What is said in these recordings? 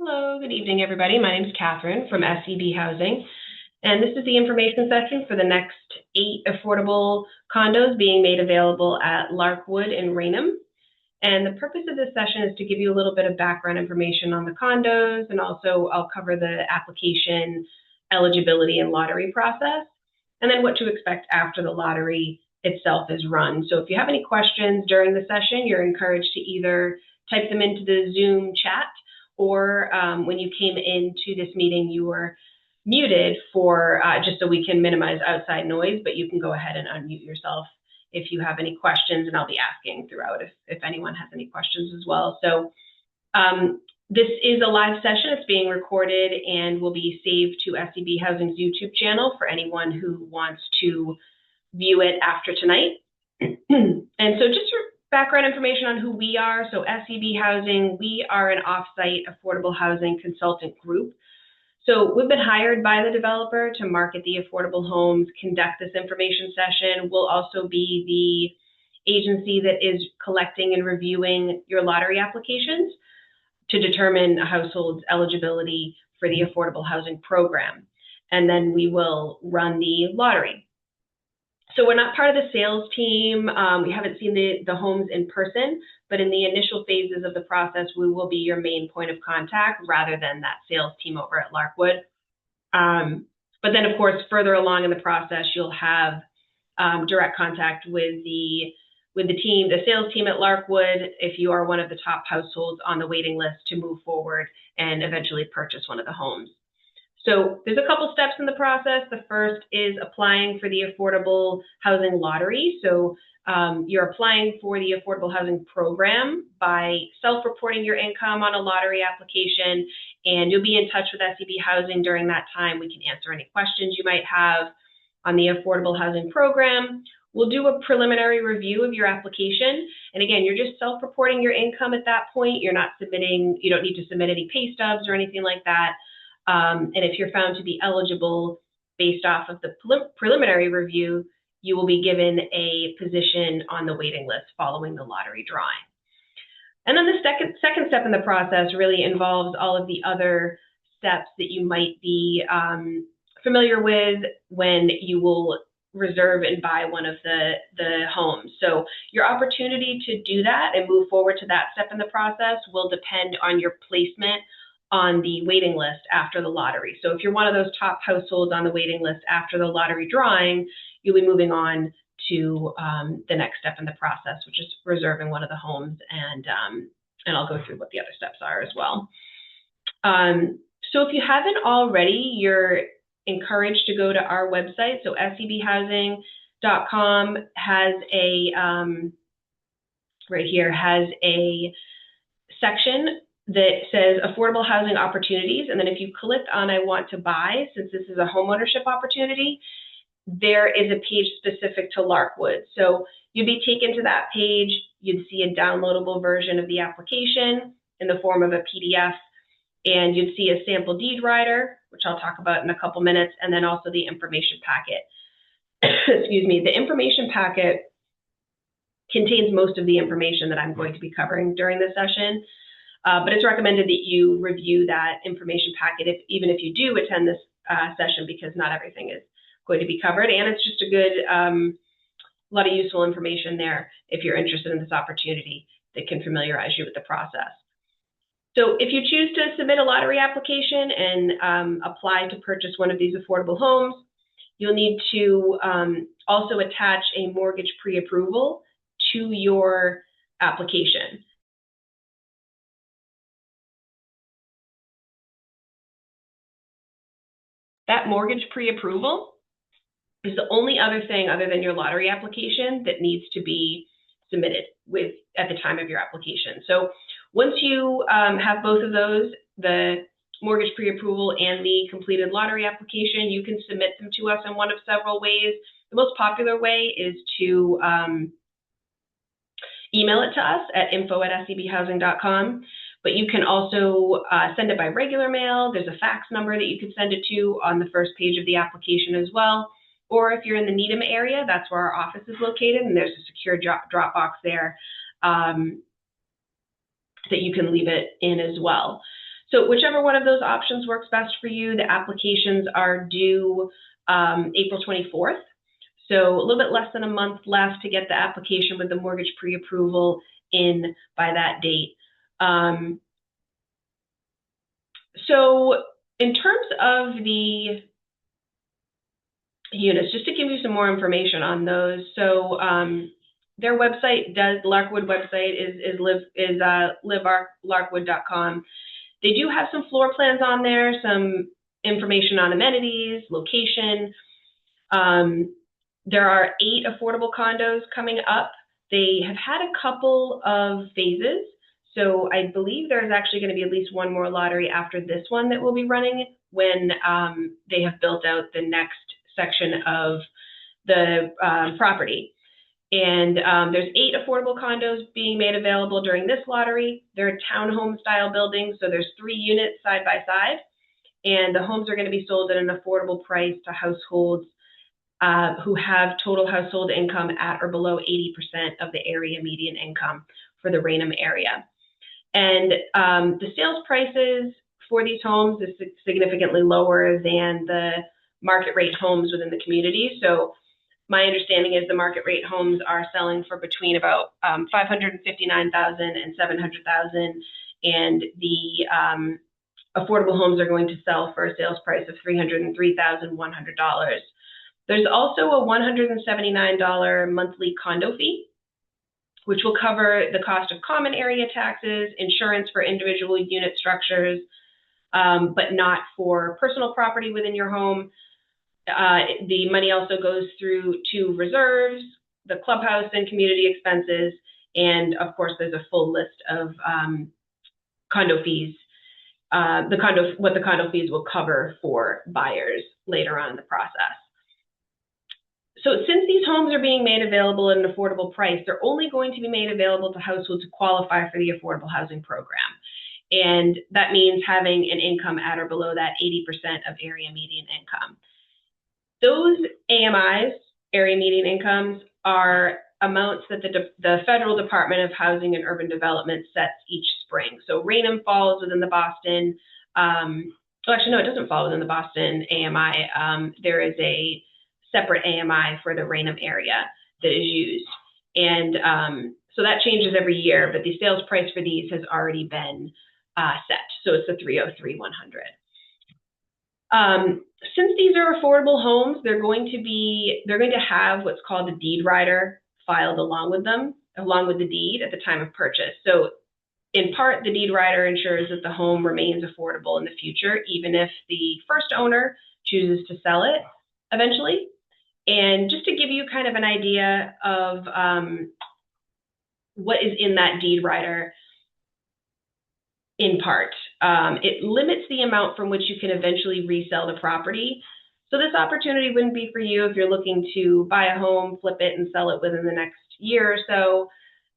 Hello, good evening, everybody. My name is Catherine from SEB Housing, and this is the information session for the next 8 affordable condos being made available at Larkwood in Raynham. And the purpose of this session is to give you a little bit of background information on the condos, and also I'll cover the application, eligibility, and lottery process, and then what to expect after the lottery itself is run. So if you have any questions during the session, you're encouraged to either type them into the Zoom chat, or when you came into this meeting, you were muted for just so we can minimize outside noise, but you can go ahead and unmute yourself if you have any questions, and I'll be asking throughout if anyone has any questions as well. So this is a live session. It's being recorded and will be saved to SEB Housing's YouTube channel for anyone who wants to view it after tonight. And so just for background information on who we are. So SEB Housing, we are an off-site affordable housing consultant group. So we've been hired by the developer to market the affordable homes, conduct this information session. We'll also be the agency that is collecting and reviewing your lottery applications to determine a household's eligibility for the affordable housing program. And then we will run the lottery. So we're not part of the sales team. We haven't seen the homes in person, but in the initial phases of the process, we will be your main point of contact rather than that sales team over at Larkwood. But then, of course, further along in the process, you'll have direct contact with the team, the sales team at Larkwood, if you are one of the top households on the waiting list to move forward and eventually purchase one of the homes. So there's a couple steps in the process. The first is applying for the affordable housing lottery. So you're applying for the affordable housing program by self-reporting your income on a lottery application, and you'll be in touch with SEB Housing during that time. We can answer any questions you might have on the affordable housing program. We'll do a preliminary review of your application. And again, you're just self-reporting your income at that point. You're not submitting, you don't need to submit any pay stubs or anything like that. And if you're found to be eligible based off of the preliminary review, you will be given a position on the waiting list following the lottery drawing. And then the second step in the process really involves all of the other steps that you might be familiar with when you will reserve and buy one of the homes. So your opportunity to do that and move forward to that step in the process will depend on your placement on the waiting list after the lottery. So if you're one of those top households on the waiting list after the lottery drawing, you'll be moving on to the next step in the process, which is reserving one of the homes, and I'll go through what the other steps are as well. So if you haven't already, you're encouraged to go to our website. So sebhousing.com has a, right here, has a section that says affordable housing opportunities. And then if you click on I want to buy, since this is a homeownership opportunity, there is a page specific to Larkwood. So you'd be taken to that page. You'd see a downloadable version of the application in the form of a PDF, and you'd see a sample deed rider, which I'll talk about in a couple minutes, and then also the information packet. Excuse me. The information packet contains most of the information that I'm going to be covering during this session. But it's recommended that you review that information packet even if you do attend this session, because not everything is going to be covered. And it's just a good, lot of useful information there if you're interested in this opportunity that can familiarize you with the process. So if you choose to submit a lottery application and apply to purchase one of these affordable homes, you'll need to also attach a mortgage pre-approval to your application. That mortgage pre-approval is the only other thing other than your lottery application that needs to be submitted at the time of your application. So once you have both of those, the mortgage pre-approval and the completed lottery application, you can submit them to us in one of several ways. The most popular way is to email it to us at info@sebhousing.com. But you can also send it by regular mail. There's a fax number that you could send it to on the first page of the application as well. Or if you're in the Needham area, that's where our office is located, and there's a secure drop box there that you can leave it in as well. So whichever one of those options works best for you, the applications are due April 24th. So a little bit less than a month left to get the application with the mortgage pre-approval in by that date. So in terms of the units, just to give you some more information on those. So their website Larkwood website is livelarkwood.com. They do have some floor plans on there, some information on amenities, location. There are 8 affordable condos coming up. They have had a couple of phases. So I believe there's actually going to be at least one more lottery after this one that will be running when they have built out the next section of the property. And there's 8 affordable condos being made available during this lottery. They're townhome style buildings, so there's 3 units side by side. And the homes are going to be sold at an affordable price to households who have total household income at or below 80% of the area median income for the Raynham area. And the sales prices for these homes is significantly lower than the market rate homes within the community. So my understanding is the market rate homes are selling for between about $559,000 and $700,000, and the affordable homes are going to sell for a sales price of $303,100. There's also a $179 monthly condo fee, which will cover the cost of common area taxes, insurance for individual unit structures, but not for personal property within your home. The money also goes through to reserves, the clubhouse and community expenses, and of course there's a full list of condo fees, what the condo fees will cover for buyers later on in the process. So since these homes are being made available at an affordable price, they're only going to be made available to households who qualify for the affordable housing program. And that means having an income at or below that 80% of area median income. Those AMIs, area median incomes, are amounts that the Federal Department of Housing and Urban Development sets each spring. So Raynham falls within the Boston, actually no, it doesn't fall within the Boston AMI. There is a separate AMI for the Raynham area that is used. And so that changes every year, but the sales price for these has already been set. So it's the 303,100. Since these are affordable homes, they're going to have what's called a deed rider filed along with the deed at the time of purchase. So in part, the deed rider ensures that the home remains affordable in the future, even if the first owner chooses to sell it eventually. And just to give you kind of an idea of what is in that deed rider, in part, it limits the amount from which you can eventually resell the property. So this opportunity wouldn't be for you if you're looking to buy a home, flip it, and sell it within the next year or so.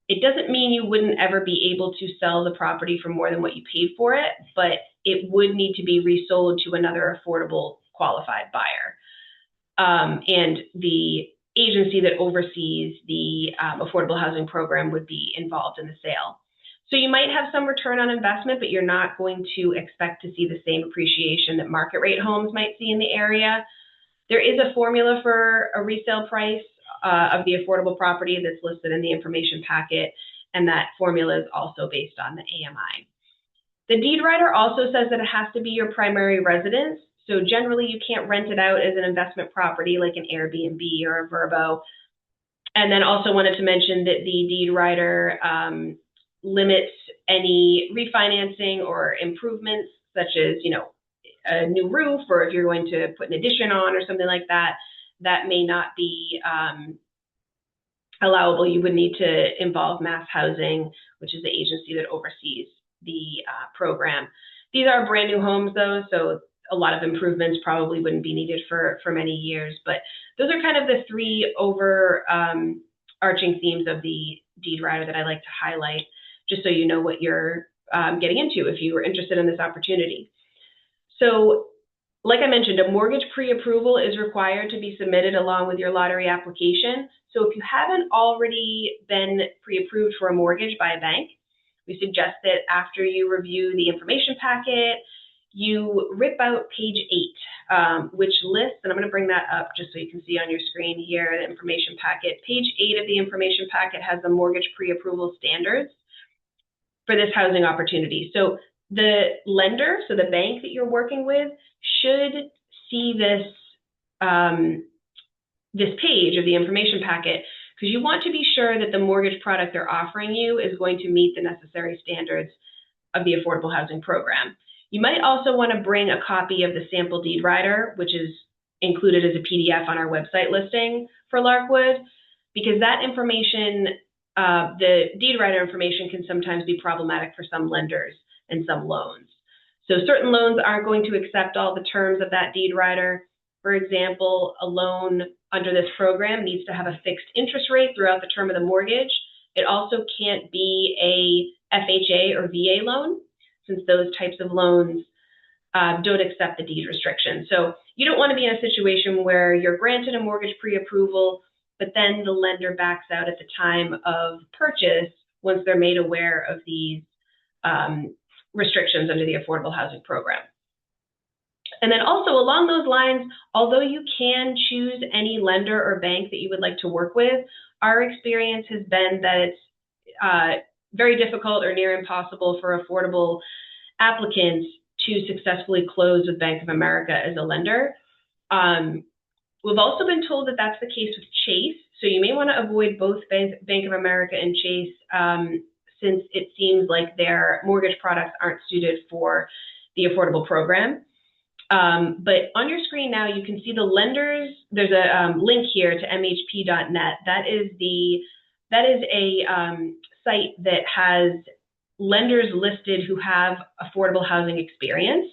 It doesn't mean you wouldn't ever be able to sell the property for more than what you paid for it, but it would need to be resold to another affordable qualified buyer. And the agency that oversees the affordable housing program would be involved in the sale. So you might have some return on investment, but you're not going to expect to see the same appreciation that market rate homes might see in the area. There is a formula for a resale price of the affordable property that's listed in the information packet, and that formula is also based on the AMI. The deed rider also says that it has to be your primary residence. So generally you can't rent it out as an investment property like an Airbnb or a Vrbo. And then also wanted to mention that the deed rider limits any refinancing or improvements, such as, a new roof, or if you're going to put an addition on or something like that, that may not be allowable. You would need to involve Mass Housing, which is the agency that oversees the program. These are brand new homes though, so a lot of improvements probably wouldn't be needed for many years. But those are kind of the 3 overarching themes of the deed rider that I like to highlight, just so you know what you're getting into if you were interested in this opportunity. So like I mentioned, a mortgage pre-approval is required to be submitted along with your lottery application. So if you haven't already been pre-approved for a mortgage by a bank, we suggest that after you review the information packet, you rip out page 8, which lists, and I'm going to bring that up just so you can see on your screen here, the information packet. Page 8 of the information packet has the mortgage pre-approval standards for this housing opportunity. So the lender, so the bank that you're working with, should see this, this page of the information packet, because you want to be sure that the mortgage product they're offering you is going to meet the necessary standards of the Affordable Housing Program. You might also want to bring a copy of the sample deed rider, which is included as a PDF on our website listing for Larkwood, because that information, the deed rider information, can sometimes be problematic for some lenders and some loans. So certain loans aren't going to accept all the terms of that deed rider. For example, a loan under this program needs to have a fixed interest rate throughout the term of the mortgage. It also can't be a FHA or VA loan, since those types of loans don't accept the deed restriction. So you don't want to be in a situation where you're granted a mortgage pre-approval, but then the lender backs out at the time of purchase once they're made aware of these restrictions under the Affordable Housing Program. And then also along those lines, although you can choose any lender or bank that you would like to work with, our experience has been that it's very difficult or near impossible for affordable applicants to successfully close with Bank of America as a lender. We've also been told that that's the case with Chase, so you may want to avoid both Bank of America and Chase since it seems like their mortgage products aren't suited for the affordable program. But on your screen now, you can see the lenders. There's a link here to mhp.net. That is a site that has lenders listed who have affordable housing experience.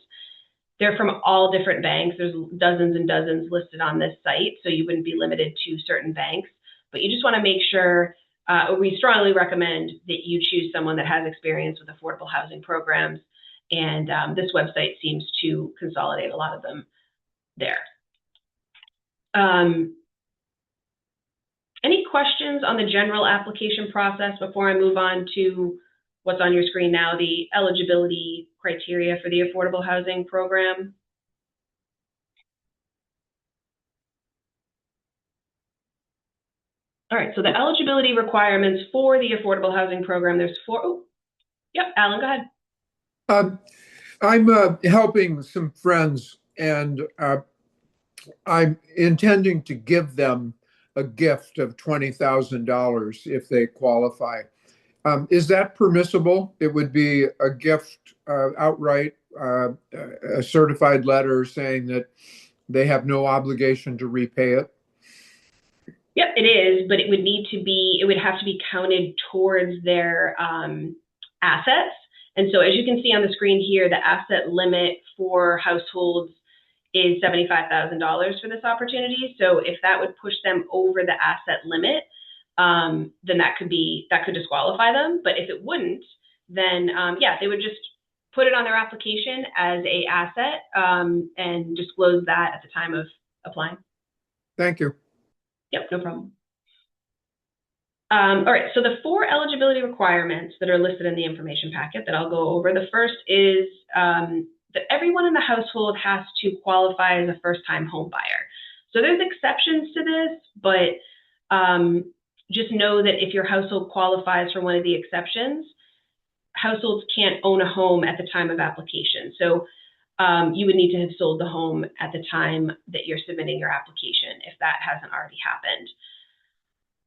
They're from all different banks. There's dozens and dozens listed on this site, so you wouldn't be limited to certain banks. But you just want to make sure, we strongly recommend that you choose someone that has experience with affordable housing programs. And this website seems to consolidate a lot of them there. Any questions on the general application process before I move on to what's on your screen now, the eligibility criteria for the Affordable Housing Program? All right, so the eligibility requirements for the Affordable Housing Program, there's 4. Oh, yep, Alan, go ahead. I'm helping some friends, and I'm intending to give them a gift of $20,000 if they qualify. Is that permissible? It would be a gift outright, a certified letter saying that they have no obligation to repay it? Yep, it is, but it would have to be counted towards their assets. And so as you can see on the screen here, the asset limit for households is $75,000 for this opportunity. So if that would push them over the asset limit, then that could disqualify them. But if it wouldn't, then yeah, they would just put it on their application as a asset and disclose that at the time of applying. Thank you. Yep, no problem. All right, so the 4 eligibility requirements that are listed in the information packet that I'll go over. The first is that everyone in the household has to qualify as a first-time home buyer. So there's exceptions to this, but just know that if your household qualifies for one of the exceptions, households can't own a home at the time of application. So you would need to have sold the home at the time that you're submitting your application if that hasn't already happened.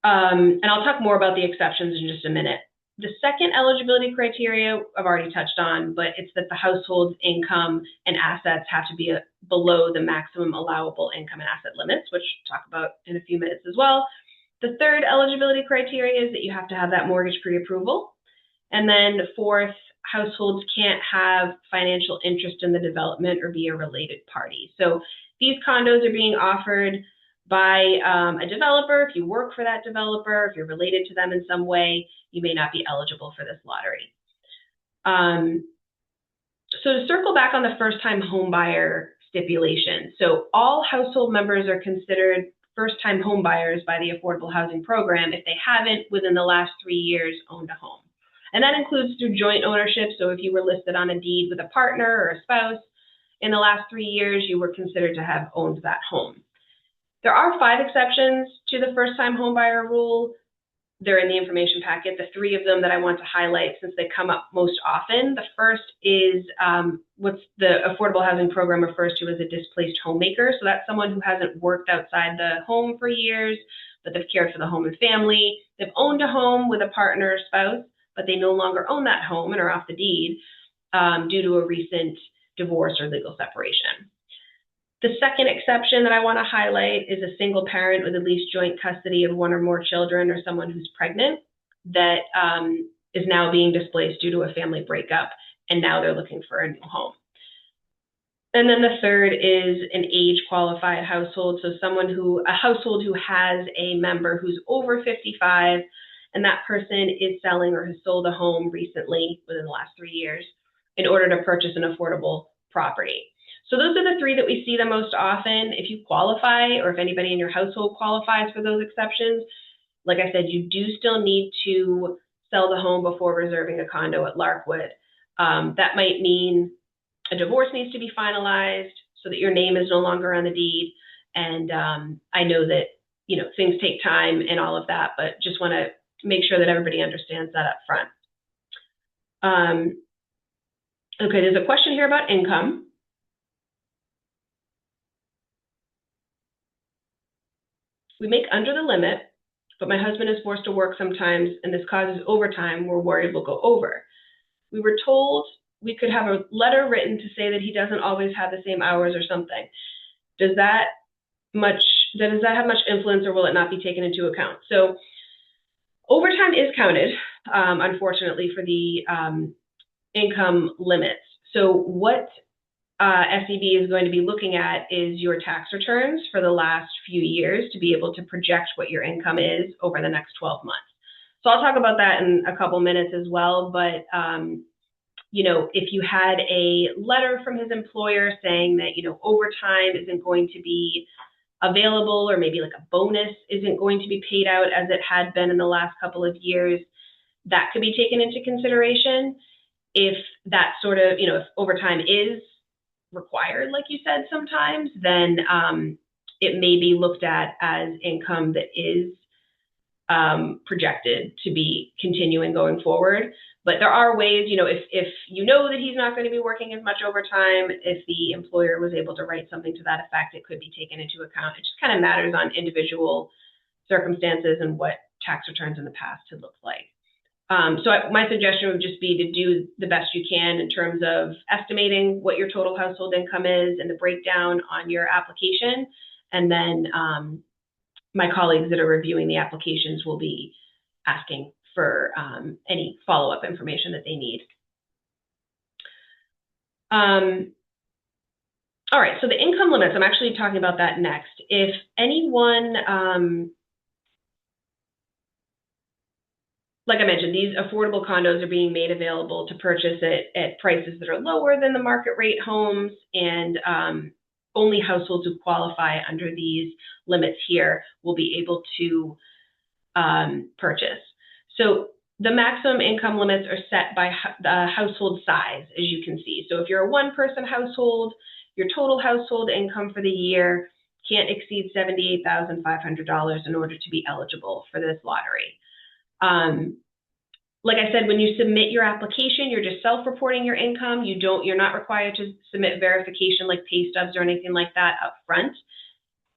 And I'll talk more about the exceptions in just a minute. The second eligibility criteria I've already touched on, but it's that the household's income and assets have to be below the maximum allowable income and asset limits, which we'll talk about in a few minutes as well. The third eligibility criteria is that you have to have that mortgage pre-approval. And then fourth, households can't have financial interest in the development or be a related party. So these condos are being offered by a developer. If you work for that developer, if you're related to them in some way, you may not be eligible for this lottery. So to circle back on the first-time home buyer stipulation, so all household members are considered first-time home buyers by the Affordable Housing Program if they haven't, within the last 3 years, owned a home. And that includes through joint ownership. So if you were listed on a deed with a partner or a spouse in the last 3 years, you were considered to have owned that home. There are 5 exceptions to the first-time homebuyer rule. They're in the information packet. The 3 of them that I want to highlight since they come up most often. The first is what the Affordable Housing Program refers to as a displaced homemaker. So that's someone who hasn't worked outside the home for years, but they've cared for the home and family. They've owned a home with a partner or spouse, but they no longer own that home and are off the deed due to a recent divorce or legal separation. The second exception that I want to highlight is a single parent with at least joint custody of 1 or more children, or someone who's pregnant that is now being displaced due to a family breakup, and now they're looking for a new home. And then the third is an age-qualified household, so a household who has a member who's over 55, and that person is selling or has sold a home recently within the last 3 years in order to purchase an affordable property. So those are the 3 that we see the most often. If you qualify, or if anybody in your household qualifies for those exceptions, like I said, you do still need to sell the home before reserving a condo at Larkwood. That might mean a divorce needs to be finalized so that your name is no longer on the deed. And I know that things take time and all of that, but just want to make sure that everybody understands that up front. Okay, there's a question here about income. We make under the limit, but my husband is forced to work sometimes, and this causes overtime. We're worried we'll go over. We were told we could have a letter written to say that he doesn't always have the same hours or something. Does that have much influence, or will it not be taken into account? So overtime is counted, unfortunately, for the income limits. So what SEB is going to be looking at is your tax returns for the last few years to be able to project what your income is over the next 12 months. So I'll talk about that in a couple minutes as well, but if you had a letter from his employer saying that, overtime isn't going to be available, or maybe like a bonus isn't going to be paid out as it had been in the last couple of years, that could be taken into consideration. If that sort of, if overtime is required, like you said, sometimes, then it may be looked at as income that is projected to be continuing going forward. But there are ways, if you know that he's not going to be working as much overtime, if the employer was able to write something to that effect, it could be taken into account. It just kind of matters on individual circumstances and what tax returns in the past had looked like. My suggestion would just be to do the best you can in terms of estimating what your total household income is and the breakdown on your application. And then my colleagues that are reviewing the applications will be asking for any follow-up information that they need. All right, so the income limits, I'm actually talking about that next. If anyone, like I mentioned, these affordable condos are being made available to purchase at prices that are lower than the market rate homes, and only households who qualify under these limits here will be able to purchase. So the maximum income limits are set by the household size, as you can see. So if you're a 1-person household, your total household income for the year can't exceed $78,500 in order to be eligible for this lottery. Like I said, when you submit your application, you're just self-reporting your income. You're not required to submit verification like pay stubs or anything like that up front.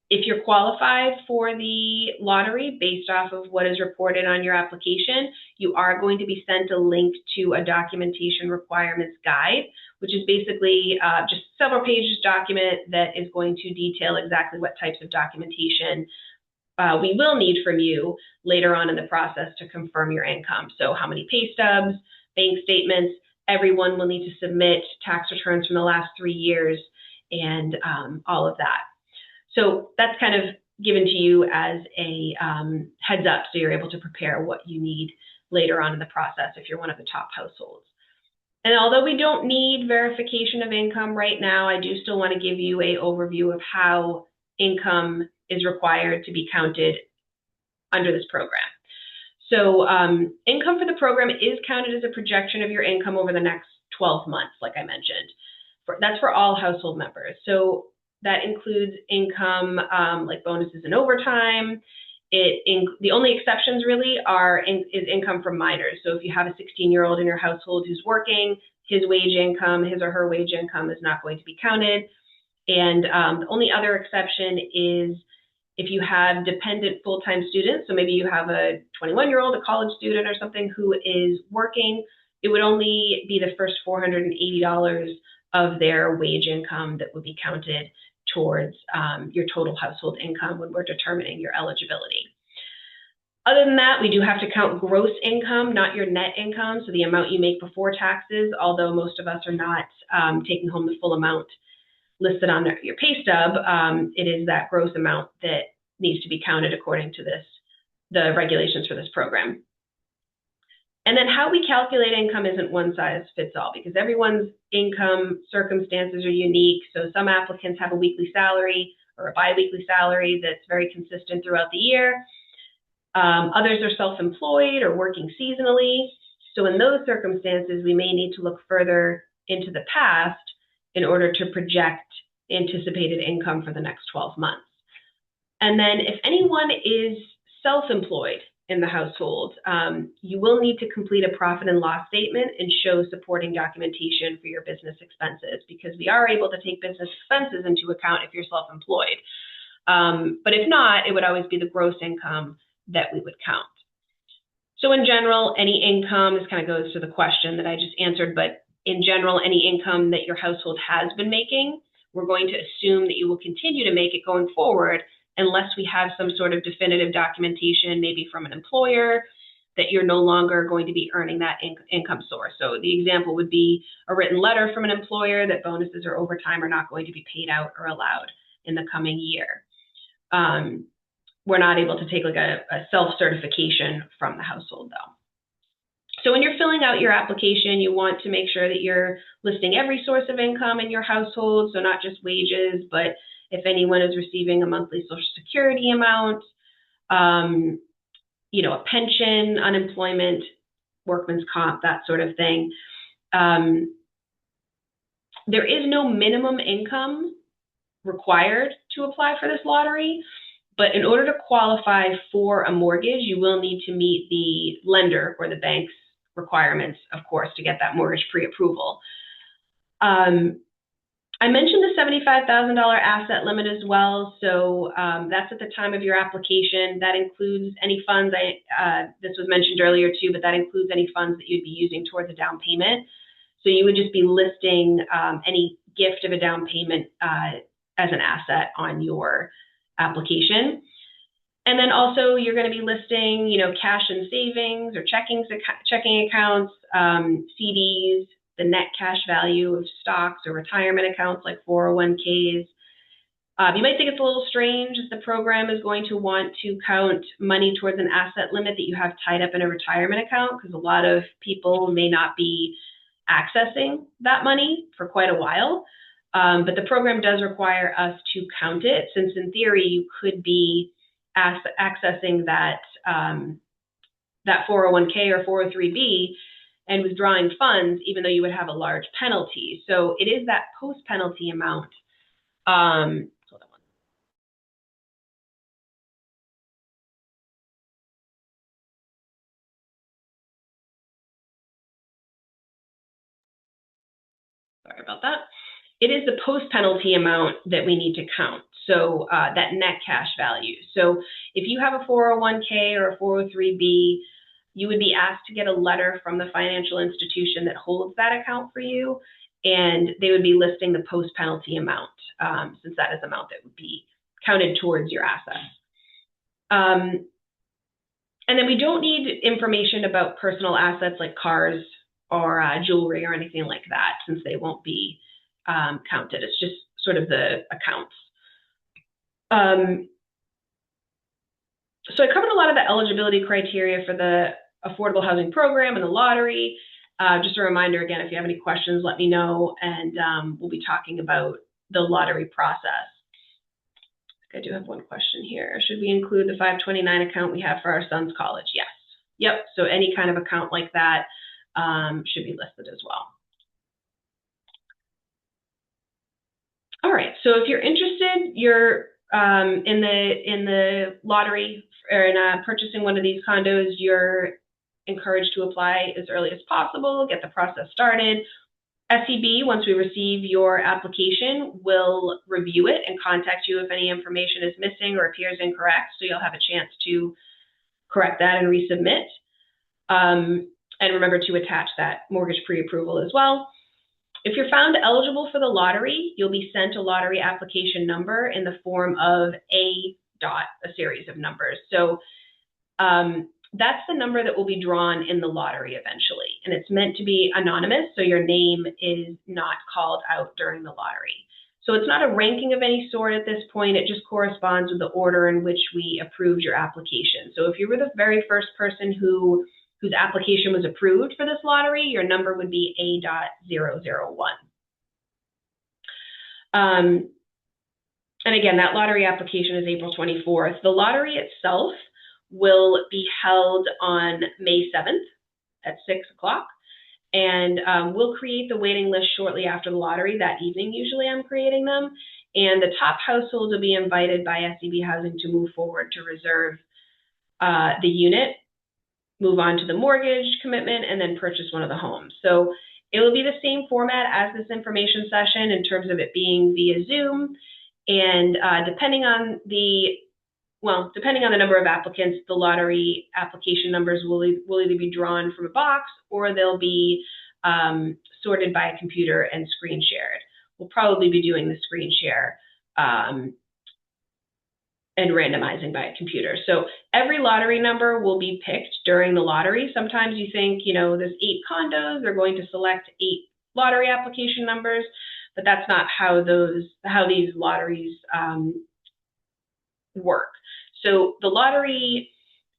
If you're qualified for the lottery based off of what is reported on your application, you are going to be sent a link to a documentation requirements guide, which is basically just several pages document that is going to detail exactly what types of documentation we will need from you later on in the process to confirm your income. So how many pay stubs, bank statements, everyone will need to submit tax returns from the last 3 years, and all of that. So that's kind of given to you as a heads up, so you're able to prepare what you need later on in the process if you're one of the top households. And although we don't need verification of income right now, I do still want to give you an overview of how income is required to be counted under this program. So income for the program is counted as a projection of your income over the next 12 months, like I mentioned. That's for all household members. So that includes income like bonuses and overtime. The only exceptions really is income from minors. So if you have a 16-year-old in your household who's working, his or her wage income is not going to be counted. And the only other exception is if you have dependent full-time students, so maybe you have a 21-year-old, a college student or something who is working, it would only be the first $480 of their wage income that would be counted towards your total household income when we're determining your eligibility. Other than that, we do have to count gross income, not your net income, so the amount you make before taxes, although most of us are not taking home the full amount listed on your pay stub. It is that gross amount that needs to be counted according to the regulations for this program. And then how we calculate income isn't one size fits all because everyone's income circumstances are unique. So some applicants have a weekly salary or a biweekly salary that's very consistent throughout the year. Others are self-employed or working seasonally. So in those circumstances, we may need to look further into the past in order to project anticipated income for the next 12 months. And then if anyone is self-employed in the household, you will need to complete a profit and loss statement and show supporting documentation for your business expenses because we are able to take business expenses into account if you're self-employed. But if not, it would always be the gross income that we would count. So in general, any income, this kind of goes to the question that I just answered, but in general, any income that your household has been making, we're going to assume that you will continue to make it going forward unless we have some sort of definitive documentation, maybe from an employer, that you're no longer going to be earning that income source. So the example would be a written letter from an employer that bonuses or overtime are not going to be paid out or allowed in the coming year. We're not able to take like a self-certification from the household though. So when you're filling out your application, you want to make sure that you're listing every source of income in your household, so not just wages, but if anyone is receiving a monthly Social Security amount, a pension, unemployment, workman's comp, that sort of thing. There is no minimum income required to apply for this lottery, but in order to qualify for a mortgage, you will need to meet the lender or the bank's requirements, of course, to get that mortgage pre-approval. I mentioned the $75,000 asset limit as well. So that's at the time of your application. That includes any funds, this was mentioned earlier too, but that includes any funds that you'd be using towards a down payment. So you would just be listing any gift of a down payment as an asset on your application. And then also you're going to be listing, cash and savings or checking accounts, CDs, the net cash value of stocks or retirement accounts like 401ks. You might think it's a little strange that the program is going to want to count money towards an asset limit that you have tied up in a retirement account because a lot of people may not be accessing that money for quite a while. But the program does require us to count it since in theory you could be accessing that 401k or 403b and withdrawing funds, even though you would have a large penalty. So it is that post-penalty amount. Hold on. Sorry about that. It is the post-penalty amount that we need to count. So that net cash value. So if you have a 401k or a 403b, you would be asked to get a letter from the financial institution that holds that account for you, and they would be listing the post-penalty amount, since that is the amount that would be counted towards your assets. And then we don't need information about personal assets like cars or jewelry or anything like that, since they won't be counted. It's just sort of the accounts. So I covered a lot of the eligibility criteria for the affordable housing program and the lottery. Just a reminder again, if you have any questions, let me know, and we'll be talking about the lottery process. I do have one question here. Should we include the 529 account we have for our son's college? Yes, Yep, so any kind of account like that should be listed as well. All right, so if you're interested, you're in the lottery or in purchasing one of these condos, you're encouraged to apply as early as possible, get the process started. SEB, once we receive your application, will review it and contact you if any information is missing or appears incorrect, so you'll have a chance to correct that and resubmit. And remember to attach that mortgage pre-approval as well. If you're found eligible for the lottery, you'll be sent a lottery application number in the form of a series of numbers. So that's the number that will be drawn in the lottery eventually. And it's meant to be anonymous, so your name is not called out during the lottery. So it's not a ranking of any sort at this point. It just corresponds with the order in which we approved your application. So if you were the very first person whose application was approved for this lottery, your number would be A.001. And again, that lottery application is April 24th. The lottery itself will be held on May 7th at 6 o'clock. And we'll create the waiting list shortly after the lottery. That evening, usually I'm creating them. And the top households will be invited by SEB Housing to move forward to reserve the unit, move on to the mortgage commitment, and then purchase one of the homes. So it will be the same format as this information session in terms of it being via Zoom. And depending on the number of applicants, the lottery application numbers will either be drawn from a box or they'll be sorted by a computer and screen shared. We'll probably be doing the screen share and randomizing by a computer. So every lottery number will be picked during the lottery. Sometimes you think, there's 8 condos, they're going to select 8 lottery application numbers, but that's not how these lotteries work. So the lottery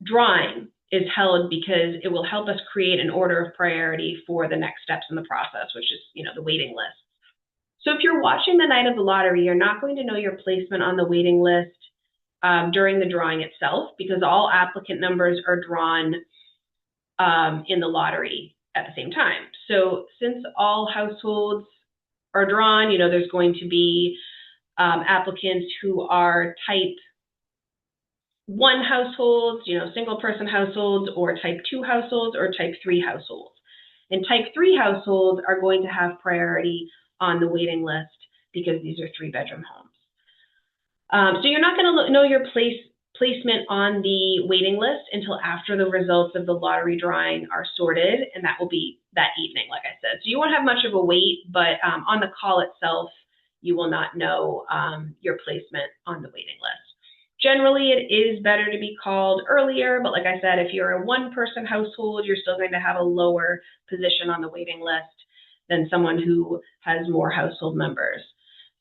drawing is held because it will help us create an order of priority for the next steps in the process, which is, the waiting list. So if you're watching the night of the lottery, you're not going to know your placement on the waiting list during the drawing itself, because all applicant numbers are drawn in the lottery at the same time. So since all households are drawn, there's going to be applicants who are type 1 households, single person households, or type 2 households, or type 3 households. And type 3 households are going to have priority on the waiting list because these are 3-bedroom homes. So you're not going to know your placement on the waiting list until after the results of the lottery drawing are sorted, and that will be that evening, like I said. So you won't have much of a wait, but on the call itself, you will not know your placement on the waiting list. Generally, it is better to be called earlier, but like I said, if you're a 1-person household, you're still going to have a lower position on the waiting list than someone who has more household members.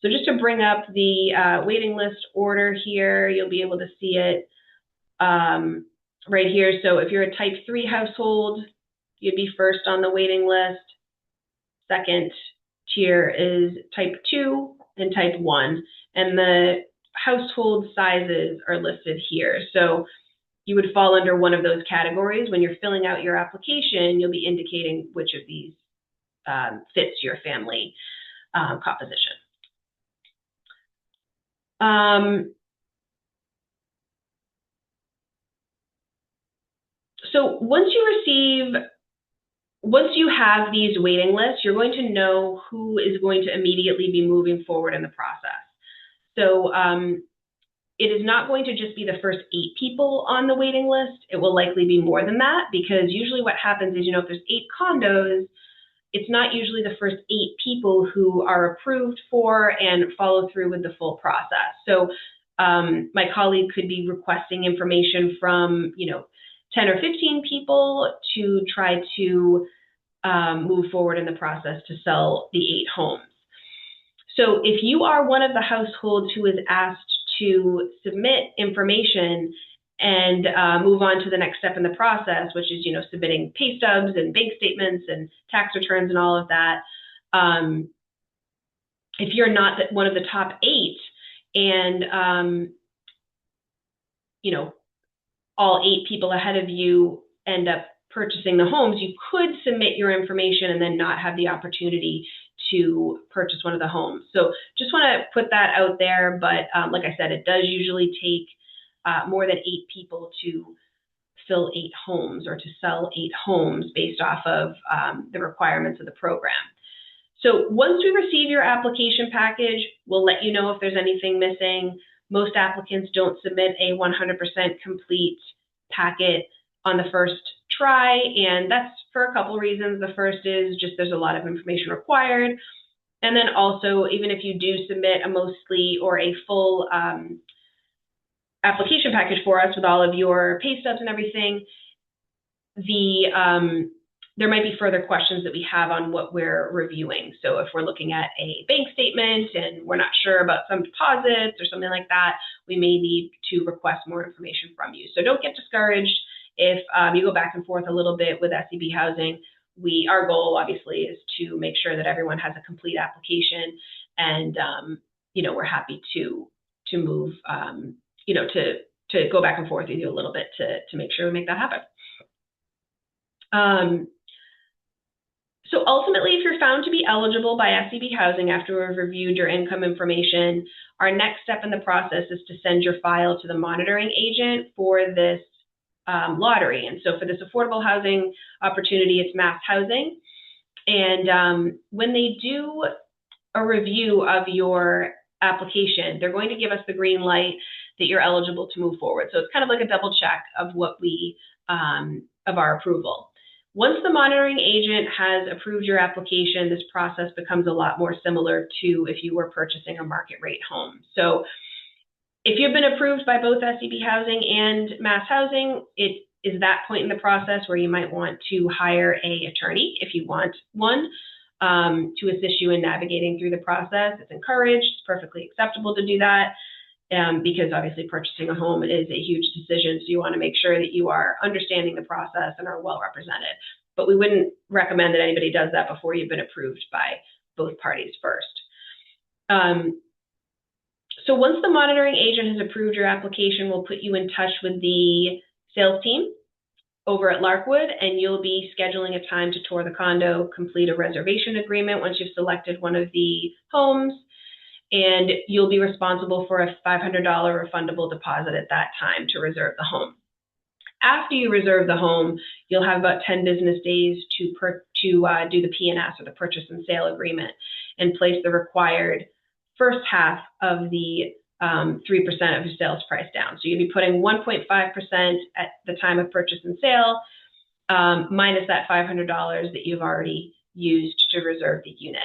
So just to bring up the waiting list order here, you'll be able to see it right here. So if you're a type 3 household, you'd be first on the waiting list. Second tier is type 2 and type 1. And the household sizes are listed here. So you would fall under one of those categories. When you're filling out your application, you'll be indicating which of these fits your family composition. So once you have these waiting lists, you're going to know who is going to immediately be moving forward in the process. So it is not going to just be the first 8 people on the waiting list. It will likely be more than that, because usually what happens is, if there's 8 condos, it's not usually the first 8 people who are approved for and follow through with the full process. So my colleague could be requesting information from, 10 or 15 people to try to move forward in the process to sell the 8 homes. So if you are one of the households who is asked to submit information and move on to the next step in the process, which is, submitting pay stubs and bank statements and tax returns and all of that, if you're not one of the top 8 and, all 8 people ahead of you end up purchasing the homes, you could submit your information and then not have the opportunity to purchase one of the homes. So just want to put that out there. But like I said, it does usually take more than 8 people to fill 8 homes or to sell 8 homes based off of the requirements of the program. So once we receive your application package, we'll let you know if there's anything missing. Most applicants don't submit a 100% complete packet on the first try, and that's for a couple reasons. The first is just there's a lot of information required. And then also, even if you do submit a mostly or a full application package for us with all of your pay stubs and everything, there might be further questions that we have on what we're reviewing. So if we're looking at a bank statement and we're not sure about some deposits or something like that, we may need to request more information from you. So don't get discouraged if you go back and forth a little bit with SEB Housing. Our goal obviously is to make sure that everyone has a complete application, and we're happy to move, to go back and forth with you a little bit to make sure we make that happen. So ultimately, if you're found to be eligible by SEB Housing after we've reviewed your income information, our next step in the process is to send your file to the monitoring agent for this lottery. And so for this affordable housing opportunity, it's Mass Housing. And when they do a review of your application, they're going to give us the green light that you're eligible to move forward. So it's kind of like a double check of what of our approval. Once the monitoring agent has approved your application, this process becomes a lot more similar to if you were purchasing a market rate home. So if you've been approved by both SEB Housing and Mass Housing, it is that point in the process where you might want to hire an attorney if you want one to assist you in navigating through the process. It's encouraged, it's perfectly acceptable to do that. Because obviously purchasing a home is a huge decision, so you want to make sure that you are understanding the process and are well represented. But we wouldn't recommend that anybody does that before you've been approved by both parties first. So once the monitoring agent has approved your application, we'll put you in touch with the sales team over at Larkwood, and you'll be scheduling a time to tour the condo, complete a reservation agreement once you've selected one of the homes, and you'll be responsible for a $500 refundable deposit at that time to reserve the home. After you reserve the home, you'll have about 10 business days to do the P&S, or the purchase and sale agreement, and place the required first half of the 3% of your sales price down. So you'll be putting 1.5% at the time of purchase and sale, minus that $500 that you've already used to reserve the unit.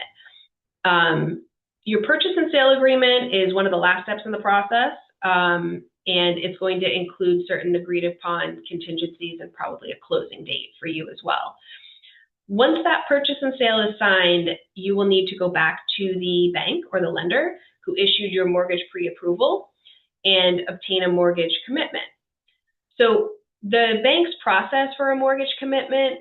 Your purchase and sale agreement is one of the last steps in the process, and it's going to include certain agreed upon contingencies and probably a closing date for you as well. Once that purchase and sale is signed, you will need to go back to the bank or the lender who issued your mortgage pre-approval and obtain a mortgage commitment. So the bank's process for a mortgage commitment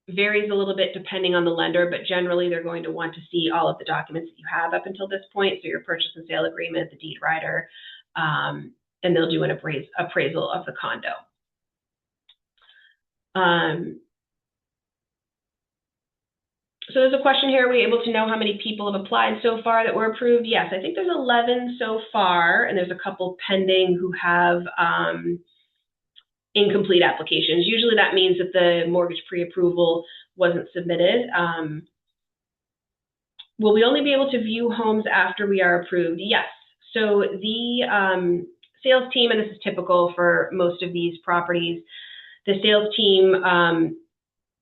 varies a little bit depending on the lender, but generally they're going to want to see all of the documents that you have up until this point. So your purchase and sale agreement, the deed rider, and they'll do an appraisal of the condo. So there's a question here, are we able to know how many people have applied so far that were approved? Yes, I think there's 11 so far, and there's a couple pending who have incomplete applications. Usually that means that the mortgage pre-approval wasn't submitted. Will we only be able to view homes after we are approved? Yes. So the sales team, and this is typical for most of these properties, the sales team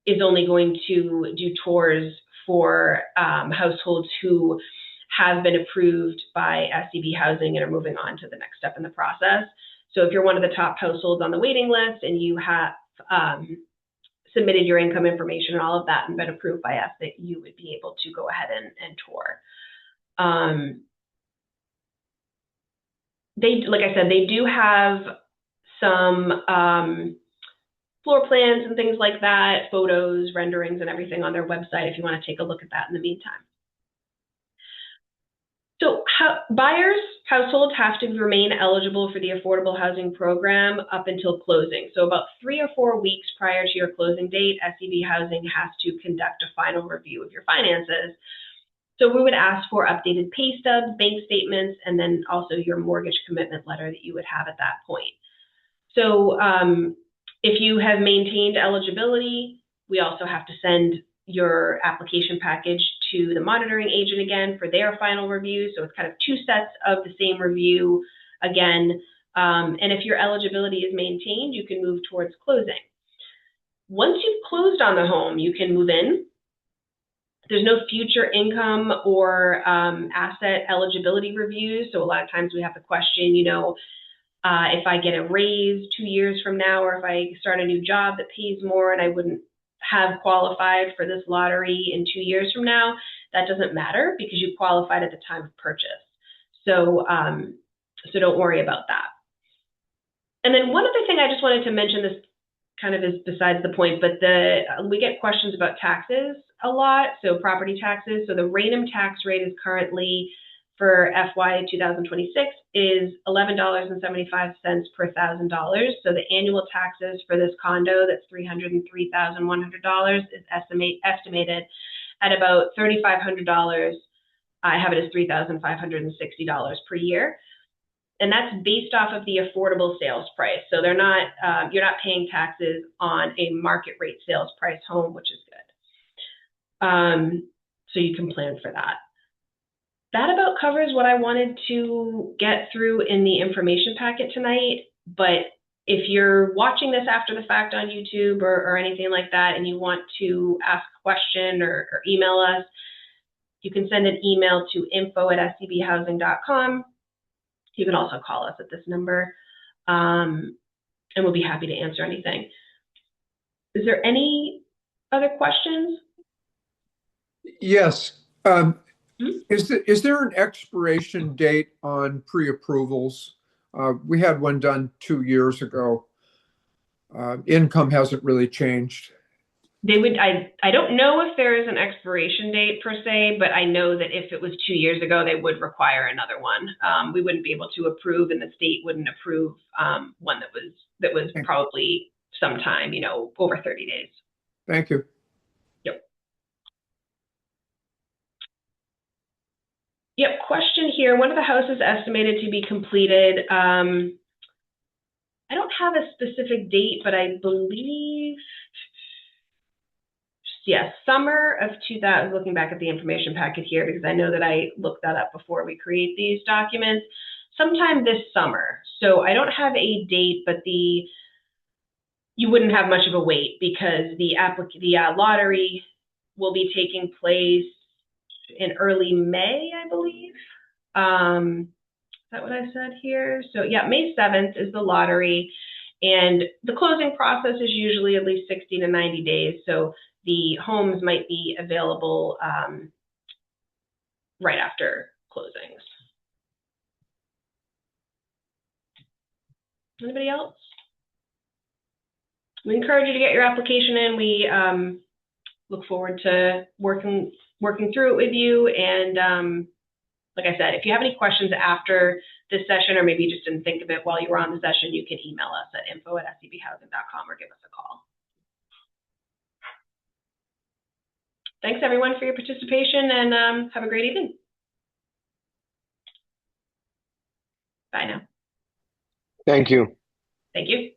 is only going to do tours for households who have been approved by SEB Housing and are moving on to the next step in the process. So if you're one of the top households on the waiting list and you have submitted your income information and all of that and been approved by us, that you would be able to go ahead and tour. Like I said, they do have some floor plans and things like that, photos, renderings, and everything on their website if you want to take a look at that in the meantime. So buyers, households have to remain eligible for the affordable housing program up until closing. So about 3 or 4 weeks prior to your closing date, SEB Housing has to conduct a final review of your finances. So we would ask for updated pay stubs, bank statements, and then also your mortgage commitment letter that you would have at that point. So if you have maintained eligibility, we also have to send your application package to the monitoring agent again for their final review. So it's kind of 2 sets of the same review again. And if your eligibility is maintained, you can move towards closing. Once you've closed on the home, you can move in. There's no future income or asset eligibility reviews. So a lot of times we have to question, if I get a raise 2 years from now, or if I start a new job that pays more and I wouldn't have qualified for this lottery in 2 years from now, that doesn't matter because you qualified at the time of purchase. So, so don't worry about that. And then one other thing I just wanted to mention, this kind of is besides the point, but we get questions about taxes a lot, so property taxes. So the Raynham tax rate is currently for FY 2026 is $11.75 per $1,000. So the annual taxes for this condo that's $303,100 is estimated at about $3,500. I have it as $3,560 per year. And that's based off of the affordable sales price. So they're not, you're not paying taxes on a market rate sales price home, which is good. So you can plan for that. That about covers what I wanted to get through in the information packet tonight. But if you're watching this after the fact on YouTube or anything like that, and you want to ask a question or email us, you can send an email to info@sebhousing.com. You can also call us at this number, and we'll be happy to answer anything. Is there any other questions? Yes. Is there an expiration date on pre-approvals? We had one done 2 years ago. Income hasn't really changed. They would. I don't know if there is an expiration date per se, but I know that if it was 2 years ago, they would require another one. We wouldn't be able to approve, and the state wouldn't approve one that was probably sometime, over 30 days. Thank you. Yep, question here. One of the houses estimated to be completed. I don't have a specific date, but I believe, yes, summer of 2000, looking back at the information packet here, because I know that I looked that up before we create these documents, sometime this summer. So I don't have a date, but you wouldn't have much of a wait because the lottery will be taking place in early May, I believe. Is that what I said here? So yeah, May 7th is the lottery, and the closing process is usually at least 60 to 90 days. So the homes might be available right after closings. Anybody else? We encourage you to get your application in. We look forward to working through it with you. And like I said, if you have any questions after this session, or maybe you just didn't think of it while you were on the session, you can email us at info@sebhousing.com or give us a call. Thanks everyone for your participation, and have a great evening. Bye now. Thank you. Thank you.